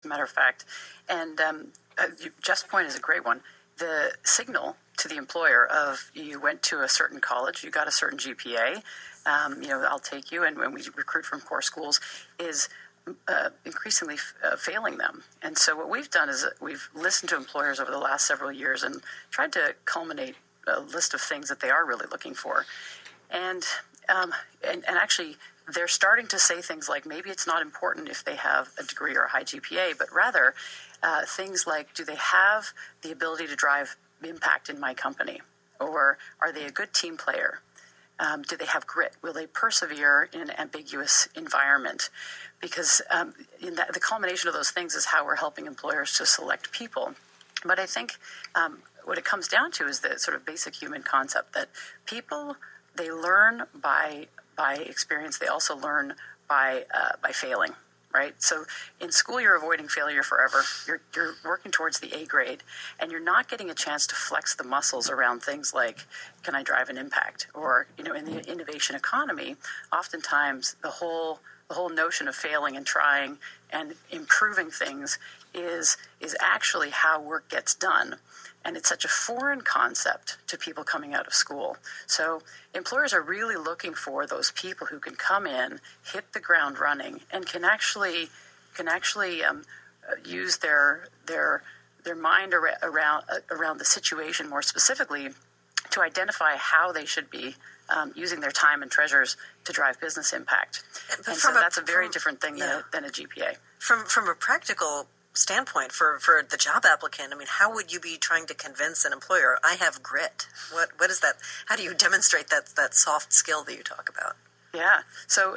a matter of fact. And Jeff's point is a great one. The signal to the employer of you went to a certain college, you got a certain GPA, I'll take you, and when we recruit from core schools, is increasingly failing them. And so what we've done is we've listened to employers over the last several years and tried to culminate a list of things that they are really looking for. And actually, they're starting to say things like maybe it's not important if they have a degree or a high GPA, but rather things like, do they have the ability to drive impact in my company? Or are they a good team player? Do they have grit? Will they persevere in an ambiguous environment? Because the culmination of those things is how we're helping employers to select people. But I think what it comes down to is the sort of basic human concept that people, they learn by experience. They also learn by failing, right? So in school, you're avoiding failure forever. You're working towards the A grade, and you're not getting a chance to flex the muscles around things like, can I drive an impact? Or, in the innovation economy, oftentimes the whole notion of failing and trying and improving things is actually how work gets done. And it's such a foreign concept to people coming out of school. So employers are really looking for those people who can come in, hit the ground running, and can actually use their mind around the situation more specifically to identify how they should be using their time and treasures to drive business impact. And so that's a very different thing than a GPA. From a practical standpoint for the job applicant, I mean, how would you be trying to convince an employer, I have grit? What is that? How do you demonstrate that soft skill that you talk about? Yeah, so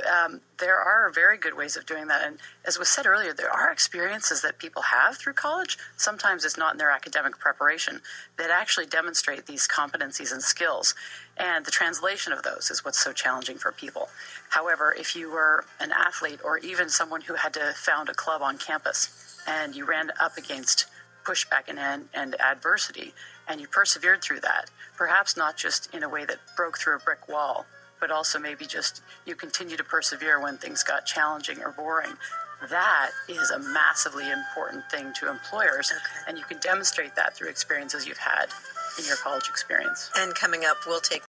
there are very good ways of doing that. And as was said earlier, there are experiences that people have through college. Sometimes it's not in their academic preparation that actually demonstrate these competencies and skills. And the translation of those is what's so challenging for people. However, if you were an athlete or even someone who had to found a club on campus and you ran up against pushback and adversity, and you persevered through that, perhaps not just in a way that broke through a brick wall, but also maybe just you continue to persevere when things got challenging or boring. That is a massively important thing to employers, and you can demonstrate that through experiences you've had in your college experience. And coming up, we'll take